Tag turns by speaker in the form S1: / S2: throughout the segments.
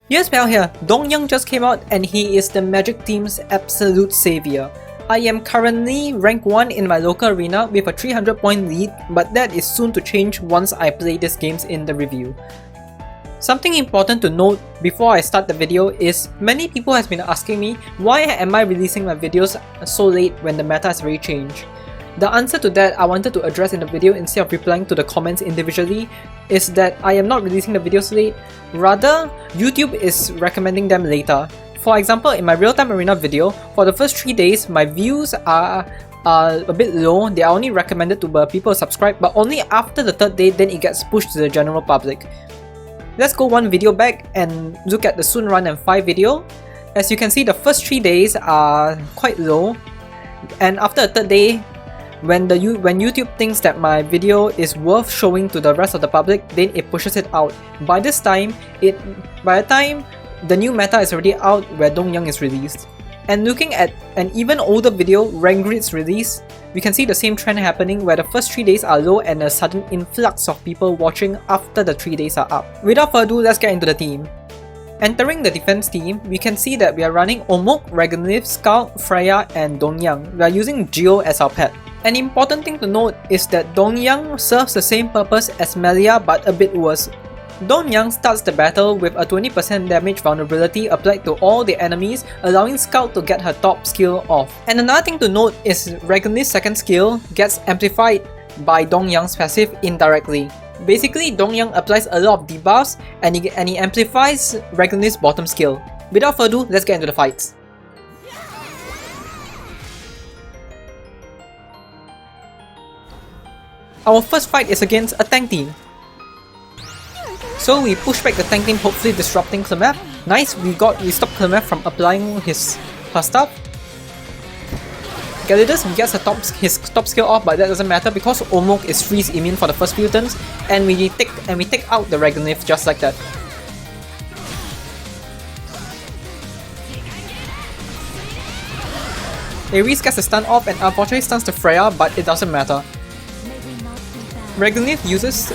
S1: Yes, pal here, Dong just came out and he is the Magic team's absolute savior. I am currently rank 1 in my local arena with a 300 point lead, but that is soon to change once I play these games in the review. Something important to note before I start the video is many people has been asking me why am I releasing my videos so late when the meta has already changed. The answer to that I wanted to address in the video instead of replying to the comments individually is that I am not releasing the videos late, rather YouTube is recommending them later. For example, in my real-time arena video, for the first 3 days, my views are a bit low. They are only recommended to people who subscribe, but only after the 3rd day then it gets pushed to the general public. Let's go one video back and look at the Soon Run and 5 video. As you can see, the first 3 days are quite low, and after the 3rd day, when YouTube thinks that my video is worth showing to the rest of the public, then it pushes it out. By the time the new meta is already out where Dong is released. And looking at an even older video, Rangrid's release, we can see the same trend happening where the first 3 days are low and a sudden influx of people watching after the 3 days are up. Without further ado, let's get into the team. Entering the defense team, we can see that we are running Omok, Reganif, Scout, Freya, and Dongyang. We are using Geo as our pet. An important thing to note is that Dongyang serves the same purpose as Melia but a bit worse. Dongyang starts the battle with a 20% damage vulnerability applied to all the enemies, allowing Scout to get her top skill off. And another thing to note is Reganif's second skill gets amplified by Dongyang's passive indirectly. Basically, Dongyang applies a lot of debuffs and he amplifies Reganif's bottom skill. Without further ado, let's get into the fights. Our first fight is against a tank team. So we push back the tank team, hopefully disrupting Clemeth. Nice, we stopped Clemeth from applying her stuff. Galidus gets his top skill off, but that doesn't matter because Omok is freeze immune for the first few turns, and we take out the Reganif just like that. Ares gets a stun off and unfortunately stuns the Freya, but it doesn't matter. Reganif uses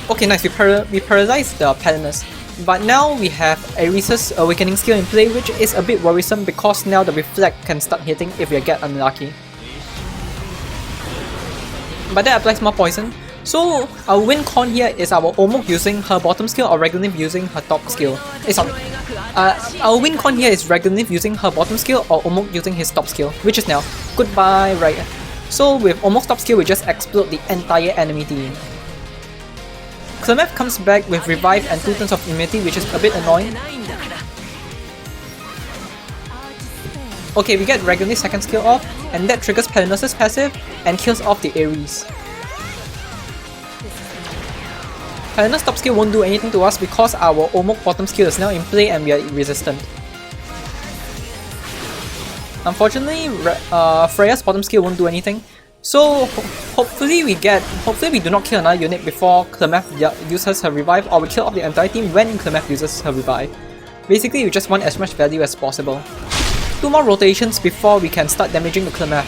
S1: okay, nice, we paralyzed the Palinus. But now we have Ares' awakening skill in play, which is a bit worrisome because now the reflect can start hitting if we get unlucky. But that applies more poison. So our win con here is our Omok using her bottom skill or Reganif using her top skill. Our win con here is Reganif using her bottom skill or Omok using his top skill, which is now goodbye, right? So with Omok's top skill, we just explode the entire enemy team. Clemeth comes back with revive and 2 turns of immunity, which is a bit annoying. Okay, we get Reganif's second skill off, and that triggers Palinus' passive and kills off the Ares. Palinus' top skill won't do anything to us because our Omok bottom skill is now in play and we are resistant. Unfortunately, Freya's bottom skill won't do anything. So hopefully we do not kill another unit before Clemeth uses her revive, or we kill off the entire team when Clemeth uses her revive. Basically, we just want as much value as possible. 2 more rotations before we can start damaging the Clemeth.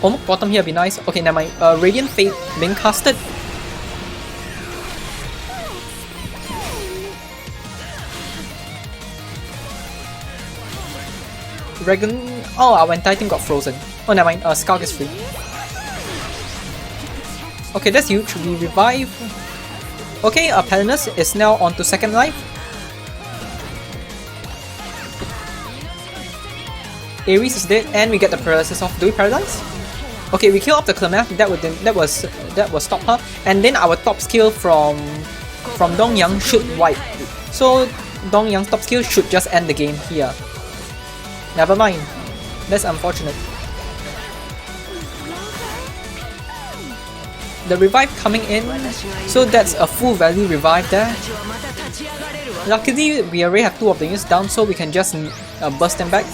S1: Omok bottom here be nice. Okay, never mind. Radiant Fate being casted. Oh, our entire team got frozen. Oh, never mind. Scout is free. Okay, that's huge. We revive. Okay, Palinus is now on to second life. Ares is dead, and we get the paralysis off. Do we paralyze? Okay, we kill off the Clemeth. That will stop her. And then our top skill from Dongyang should wipe. So Dongyang's top skill should just end the game here. Never mind. That's unfortunate. The revive coming in, so that's a full value revive there. Luckily, we already have 2 of the units down, so we can just burst them back.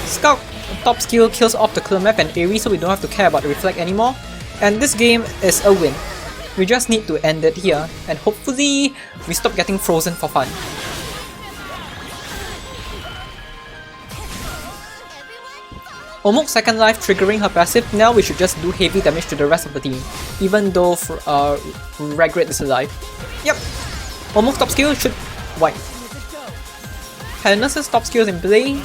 S1: Scout top skill kills off the Clemeth and Ares, so we don't have to care about the reflect anymore. And this game is a win. We just need to end it here, and hopefully we stop getting frozen for fun. Omok second life triggering her passive. Now we should just do heavy damage to the rest of the team, even though Regret is alive. Yep, Omok's top skill should wipe. Palinus' top skill is in play.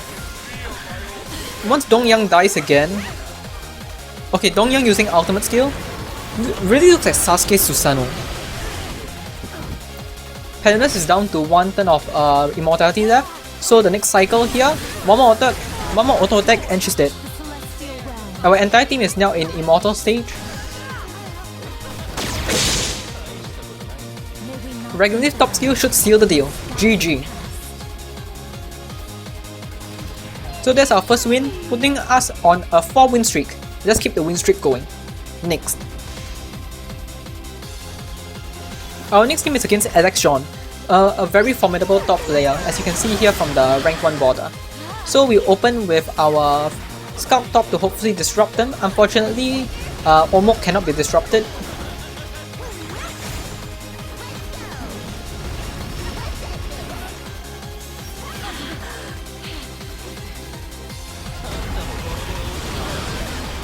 S1: Once Dongyang dies again. Okay, Dongyang using ultimate skill. Really looks like Sasuke Susanoo. Palinus is down to 1 turn of immortality left. So the next cycle here, one more auto attack and she's dead. Our entire team is now in immortal stage. Regularly top skill should seal the deal. GG. So that's our first win, putting us on a 4-win streak. Let's keep the win streak going. Next. Our next team is against Alex John, a very formidable top player, as you can see here from the rank 1 border. So we open with our Scout top to hopefully disrupt them. Unfortunately, Omok cannot be disrupted.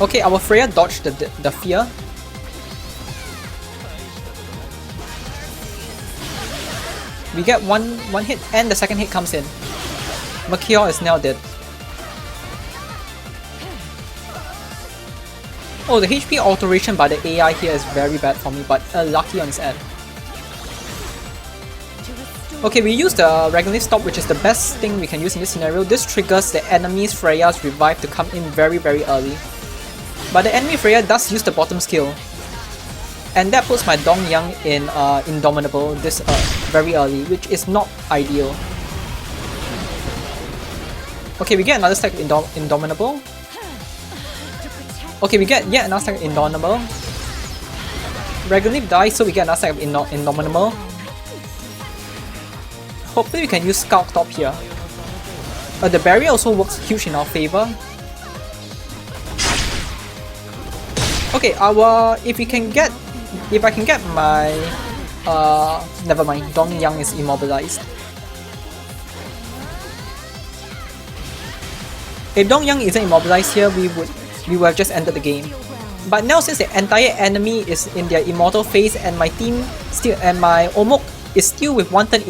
S1: Okay, our Freya dodged the fear. We get one hit and the second hit comes in. Makior is now dead. Oh, the HP alteration by the AI here is very bad for me, but lucky on its end. Okay, we use the Regular Stop, which is the best thing we can use in this scenario. This triggers the enemy's Freya's revive to come in very early. But the enemy Freya does use the bottom skill. And that puts my Dongyang in Indomitable this very early, which is not ideal. Okay, we get another stack of Indomitable. Okay, we get yet another stack of Indomitable. Regularly dies, so we get another stack of Indomitable. Hopefully we can use Scout Top here. The barrier also works huge in our favor. Okay, if I can get my never mind, Dongyang is immobilized. If Dongyang isn't immobilized here, we would have just ended the game. But now since the entire enemy is in their immortal phase and my team still and my Omok is still with 1 turn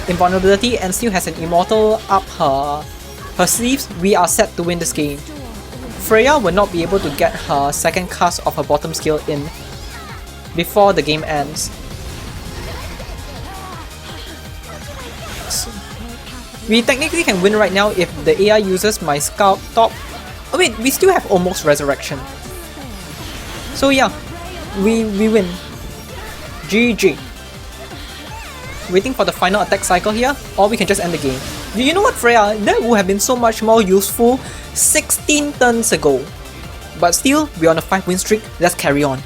S1: invulnerability and still has an immortal up her sleeves, we are set to win this game. Freya will not be able to get her second cast of her bottom skill in before the game ends. So, we technically can win right now if the AI uses my Scout Top. Oh wait, we still have almost Resurrection. So yeah, we win. GG. Waiting for the final attack cycle here, or we can just end the game. You know what, Freya? That would have been so much more useful 16 turns ago. But still, we're on a 5-win streak. Let's carry on.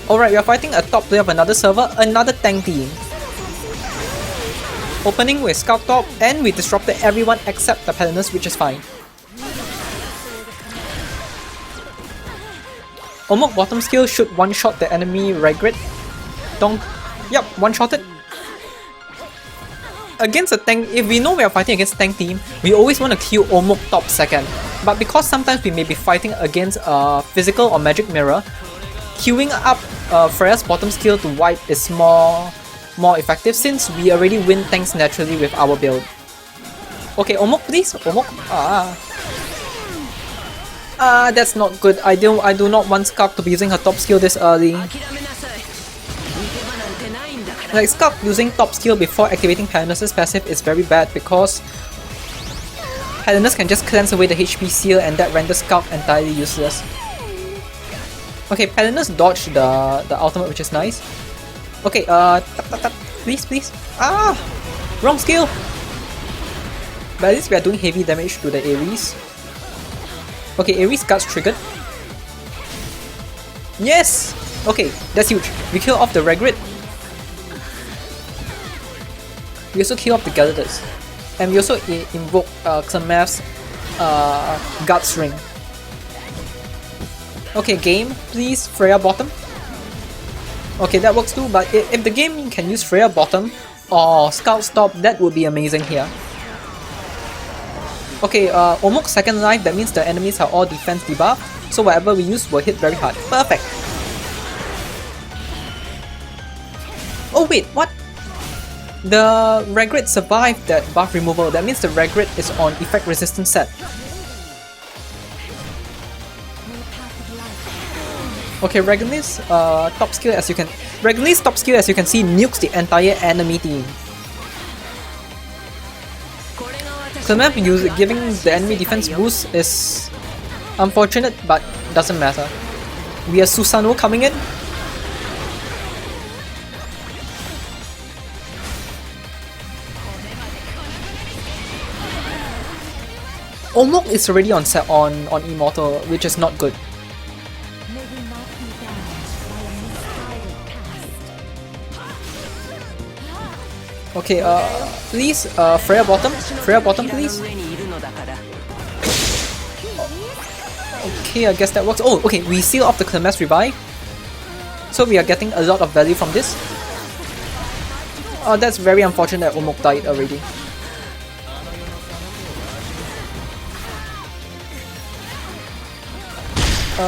S1: Alright, we are fighting a top player of another server, another tank team. Opening with Scout Top, and we disrupted everyone except the Palinus, which is fine. Omok bottom skill should one-shot the enemy Regret. Yep, one-shotted. Against a tank, if we know we are fighting against a tank team, we always want to kill Omok top second. But because sometimes we may be fighting against a physical or magic mirror, queuing up Freya's bottom skill to wipe is more effective since we already win tanks naturally with our build. Okay, Omok please, Omok. That's not good. I do not want Scarf to be using her top skill this early. Like, Scarf using top skill before activating Palinus' passive is very bad because Palinus can just cleanse away the HP seal and that renders Scarf entirely useless. Okay, Palinus dodged the ultimate, which is nice. Okay, please. Wrong skill! But at least we are doing heavy damage to the Ares. Okay, Ares Guts triggered. Yes! Okay, that's huge. We kill off the Regret. We also kill off the Gyarados. And we also invoke Xamath's Guts Ring. Okay, game, please, Freya bottom. Okay, that works too, but if the game can use Freya bottom, Oh, Scout Stop, that would be amazing here. Okay, Omok's second life, that means the enemies are all defense debuff, so whatever we use will hit very hard. Perfect! Oh wait, what? The Regret survived that buff removal, that means the Regret is on effect resistance set. Okay, Regni's top skill as you can see nukes the entire enemy team. Clemef giving the enemy defense boost is unfortunate, but doesn't matter. We have Susanoo coming in. Omok is already on set on Immortal, which is not good. Okay, please, Freya bottom, please. Okay, I guess that works. Oh, okay, we seal off the Clemef's revive, so we are getting a lot of value from this. That's very unfortunate that Omok died already.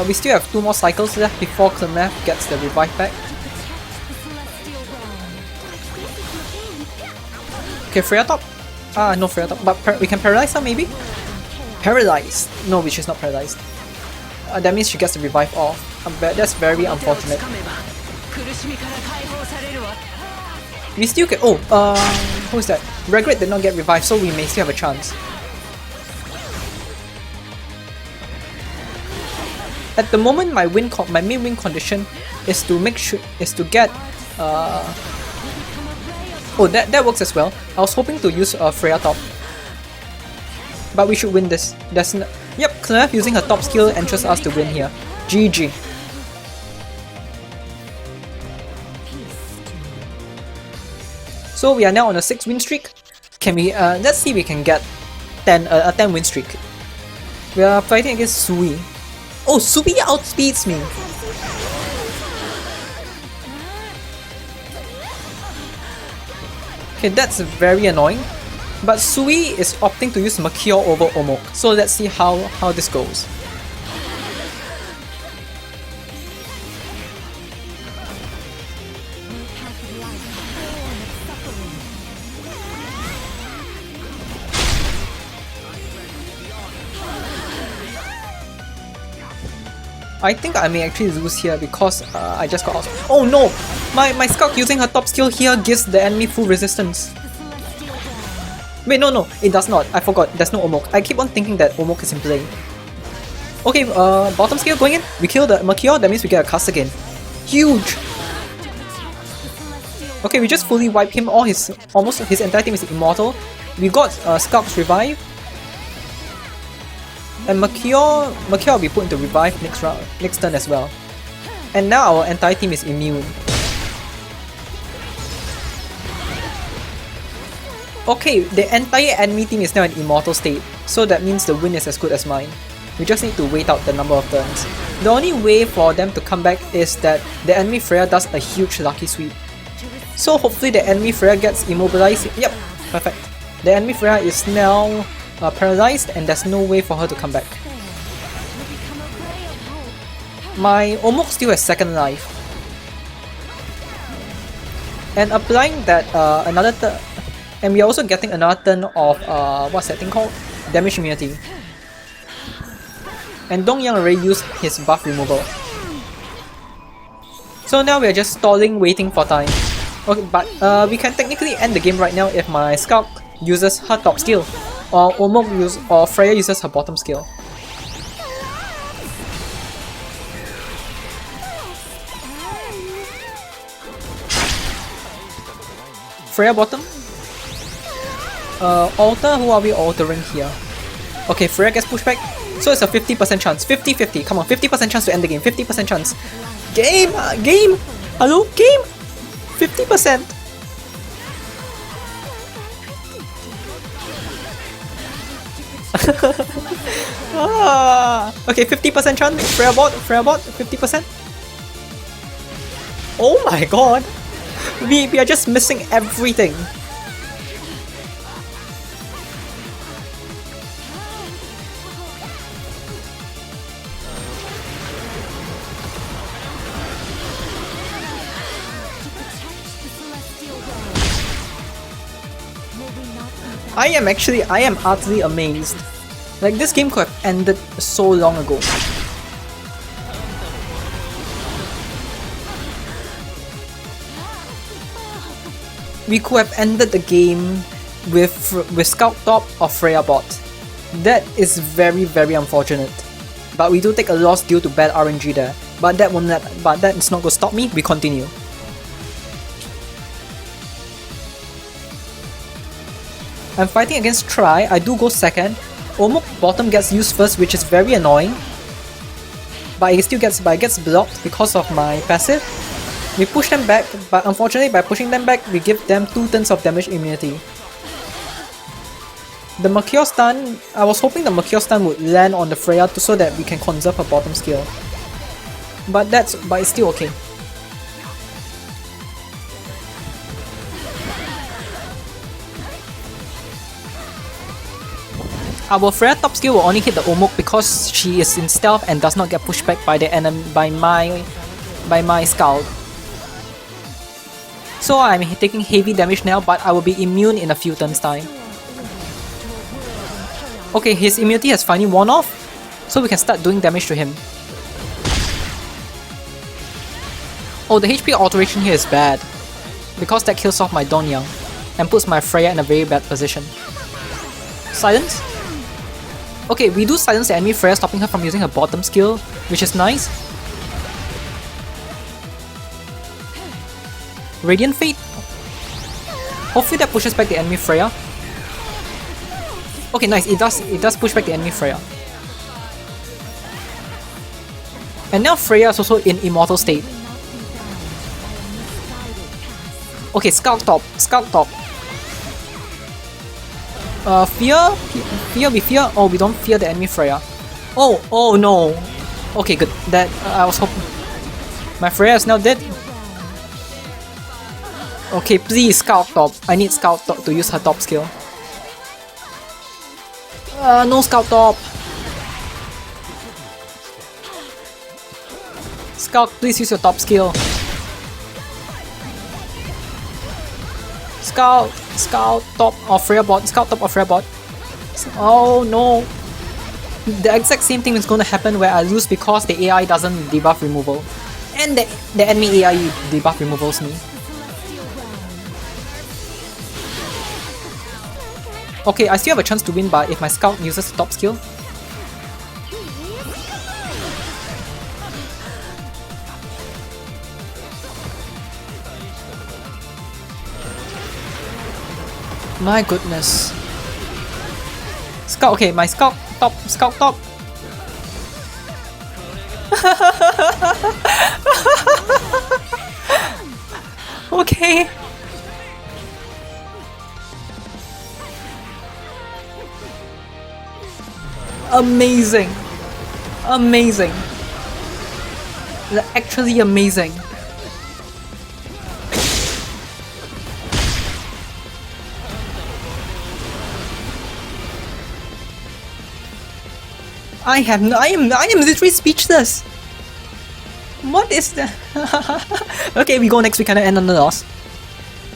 S1: We still have 2 more cycles left before Clemef gets the revive back. Okay, Freya top. No Freya top, but we can paralyze her maybe? Paralyzed! No, which is not paralyzed. That means she gets the revive off. That's very unfortunate. We still get. Oh, who is that? Regret did not get revived, so we may still have a chance. At the moment, my main win condition is to get. Oh, that works as well. I was hoping to use Freya top, but we should win this. Yep, Clemef using her top skill entrusts us to win here. GG. So we are now on a 6 win streak. Can we? Let's see if we can get a 10 win streak. We are fighting against Sui. Oh, Sui outspeeds me. Okay, that's very annoying. But Sui is opting to use Mercure over Omok. So let's see how this goes. I think I may actually lose here because I just got out. Oh no! My Scout using her top skill here gives the enemy full resistance. Wait, no, it does not. I forgot. There's no Omok. I keep on thinking that Omok is in play. Okay, bottom skill going in. We kill the Mercure, that means we get a cast again. Huge! Okay, we just fully wiped him. Almost his entire team is immortal. We got Scout's revive. And Mercure will be put into revive next turn as well. And now our entire team is immune. Okay, the entire enemy team is now in immortal state, so that means the win is as good as mine. We just need to wait out the number of turns. The only way for them to come back is that the enemy Freya does a huge lucky sweep. So hopefully the enemy Freya gets immobilized. Yep, perfect. The enemy Freya is now paralyzed and there's no way for her to come back. My Omok still has second life. And applying that and we are also getting another turn of what's that thing called? Damage immunity. And Dongyang already used his buff removal. So now we are just stalling, waiting for time. Okay, but we can technically end the game right now if my Scout uses her top skill, or or Freya uses her bottom skill. Freya bottom. Alter, who are we altering here? Okay, Freya gets pushed back. So it's a 50% chance. 50-50. Come on, 50% chance to end the game. 50% chance. Game! Game! Hello? Game! 50%! Okay, 50% chance. Freya bot, 50%. Oh my god! We are just missing everything. I am utterly amazed. Like, this game could have ended so long ago. We could have ended the game with Scout Top or Freya bot. That is very, very unfortunate. But we do take a loss due to bad RNG there. But that is not going to stop me. We continue. I'm fighting against Try. I do go second. Omok bottom gets used first, which is very annoying. But it gets blocked because of my passive. We push them back, but unfortunately by pushing them back, we give them 2 turns of damage immunity. The Mercure stun, I was hoping the Mercure stun would land on the Freya so that we can conserve her bottom skill. But it's still okay. Our Freya top skill will only hit the Omok because she is in stealth and does not get pushed back by the enemy by my Scout. So I'm taking heavy damage now, but I will be immune in a few turns time. Okay, his immunity has finally worn off, so we can start doing damage to him. Oh, the HP alteration here is bad, because that kills off my Donyang and puts my Freya in a very bad position. Silence? Okay, we do silence the enemy Freya, stopping her from using her bottom skill, which is nice. Radiant Fate? Hopefully that pushes back the enemy Freya. Okay, nice, it does push back the enemy Freya. And now Freya is also in immortal state. Okay, Scout Top. Fear? We fear? Oh, we don't fear the enemy Freya. Oh no. Okay, good. That I was hoping. My Freya is now dead. Okay, please Scout Top. I need Scout Top to use her top skill. No Scout Top. Scout, please use your top skill. Scout top or Freya bot. Scout top or Freya bot. Oh no. The exact same thing is going to happen where I lose because the AI doesn't debuff removal. And the enemy AI debuff removals me. Okay, I still have a chance to win, but if my Scout uses the top skill. My goodness. Scout, okay, my Scout top. Okay. Amazing. Actually amazing. I am literally speechless. What is that? Okay, we go next. We kinda end on the loss.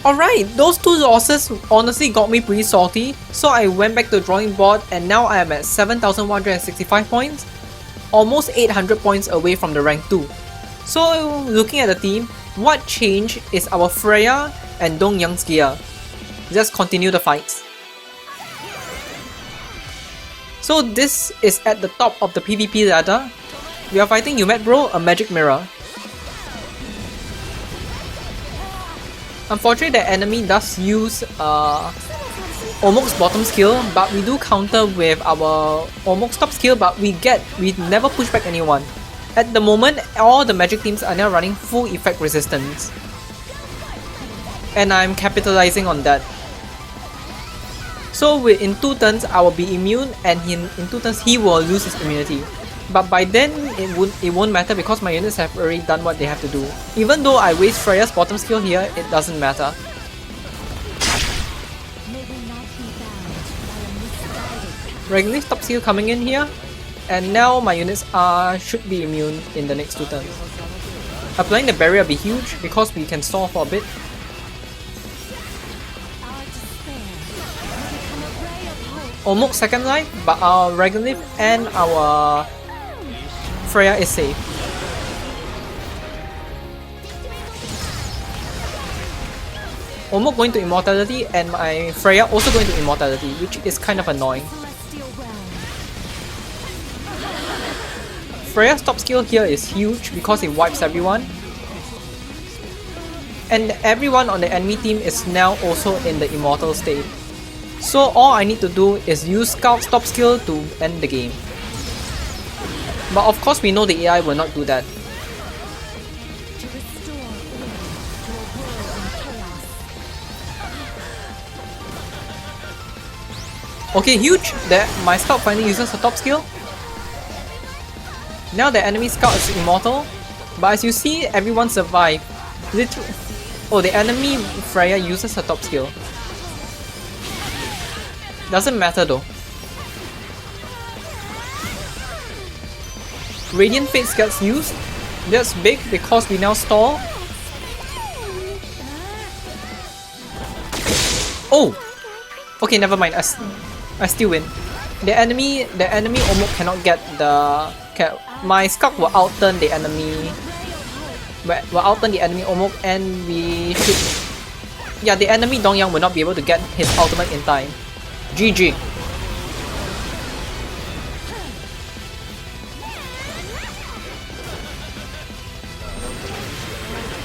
S1: Alright, those 2 losses honestly got me pretty salty, so I went back to the drawing board and now I am at 7,165 points, almost 800 points away from the rank 2. So looking at the team, what changed is our Freya and Dongyang's gear. Let's continue the fights. So this is at the top of the PvP ladder. We are fighting Yumet Bro, a magic mirror. Unfortunately, the enemy does use Omok's bottom skill, but we do counter with our Omok's top skill, but we never push back anyone. At the moment, all the magic teams are now running full effect resistance. And I'm capitalizing on that. So in 2 turns, I will be immune, and in 2 turns, he will lose his immunity. But by then, it won't matter because my units have already done what they have to do. Even though I waste Freya's bottom skill here, it doesn't matter. Regularly top skill coming in here, and now my units should be immune in the next 2 turns. Applying the barrier will be huge because we can stall for a bit. Omok second life, but our Regolith and our Freya is safe. Omok going to immortality and my Freya also going to immortality, which is kind of annoying. Freya's top skill here is huge because it wipes everyone. And everyone on the enemy team is now also in the immortal state. So all I need to do is use Scout's top skill to end the game. But of course we know the AI will not do that. Okay, huge! My Scout finally uses her top skill. Now the enemy Scout is immortal. But as you see, everyone survived. Oh, the enemy Freya uses her top skill. Doesn't matter though. Radiant Fates gets used. That's big because we now stall. Oh! Okay, never mind. I still win. The enemy almost cannot get the... my Scout will outturn the enemy. Will outturn the enemy almost, and we should... Yeah, the enemy Dongyang will not be able to get his ultimate in time. GG.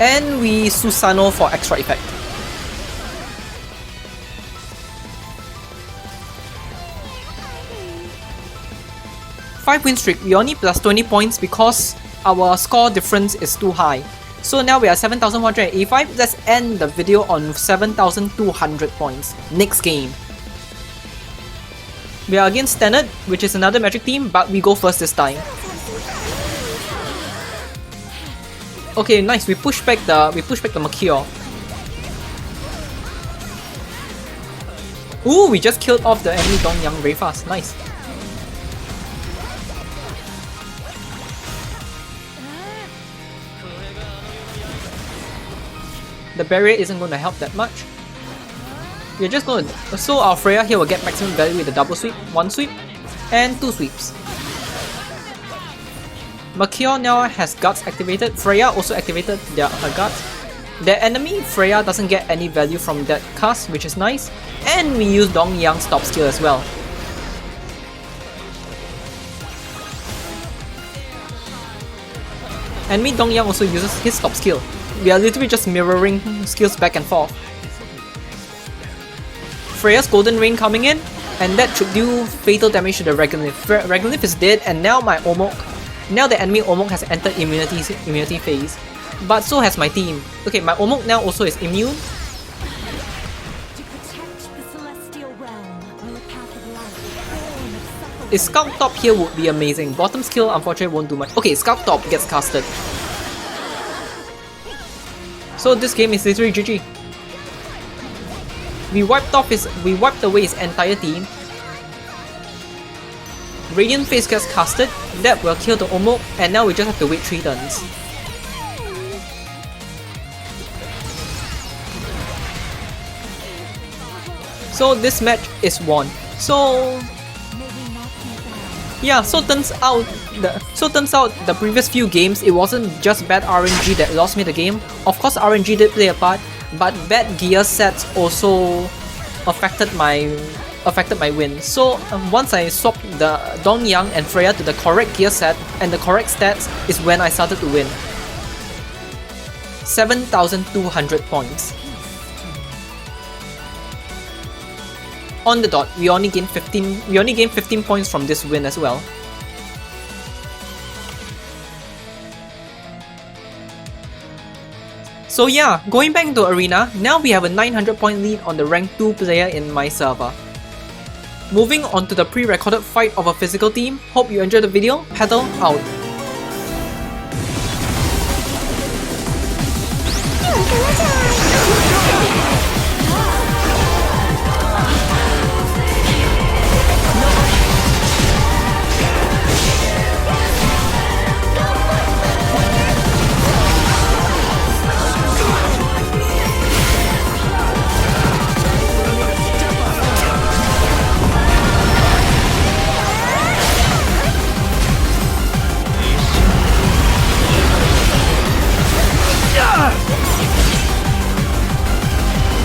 S1: And we Susano for extra effect. Five win streak, we only plus 20 points because our score difference is too high. So now we are 7,185, let's end the video on 7,200 points. Next game. We are against Standard, which is another magic team, but we go first this time. Okay, nice. We push back the Mercure. Ooh, we just killed off the enemy Dongyang very fast. Nice. The barrier isn't going to help that much. We're just going to... So our Freya here will get maximum value with a double sweep, 1 sweep, and 2 sweeps. Mercure now has Guts activated. Freya also activated her Guts. The enemy Freya doesn't get any value from that cast, which is nice. And we use Dongyang's top skill as well. Enemy Dongyang also uses his top skill. We are literally just mirroring skills back and forth. Freya's Golden Rain coming in, and that should do fatal damage to the Regolith. Regolith is dead, and now my Omok. Now the enemy Omok has entered immunity phase. But so has my team. Okay, my Omok now also is immune. A Scout Top here would be amazing. Bottom skill unfortunately won't do much. Okay, Scout Top gets casted. So this game is literally GG. We wiped away his entire team. Radiant Face gets casted, that will kill the Omok, and now we just have to wait 3 turns. So this match is won. So yeah, so turns out the previous few games, it wasn't just bad RNG that lost me the game. Of course RNG did play a part, but bad gear sets also affected my win. So once I swapped the Dongyang and Freya to the correct gear set and the correct stats is when I started to win. 7,200 points. On the dot, we only gained 15 points from this win as well. So yeah, going back into Arena, now we have a 900 point lead on the rank 2 player in my server. Moving on to the pre-recorded fight of a physical team. Hope you enjoyed the video. Paddle out.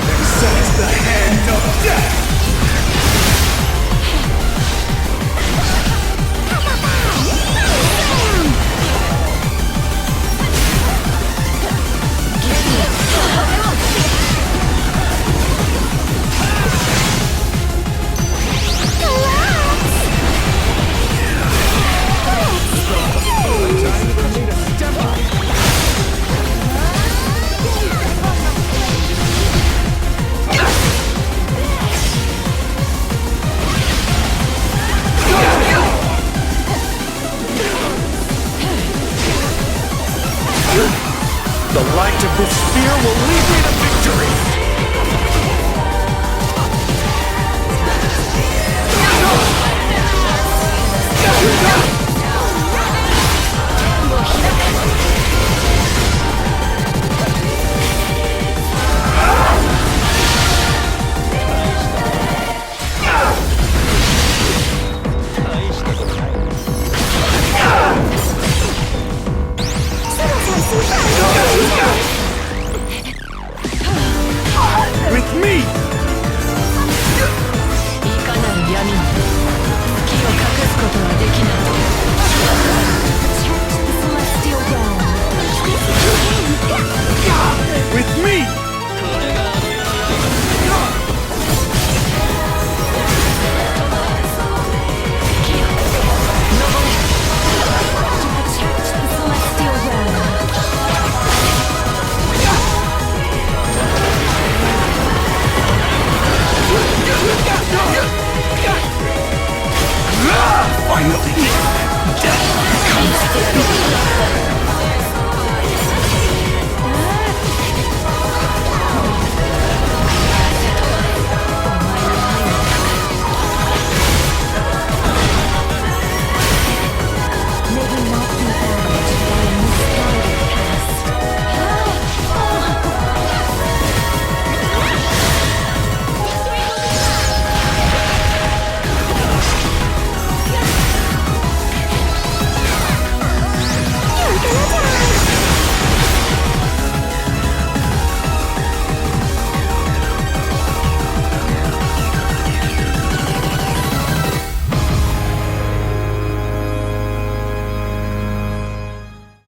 S2: Accept the hand of death! The light of this sphere will lead me to victory!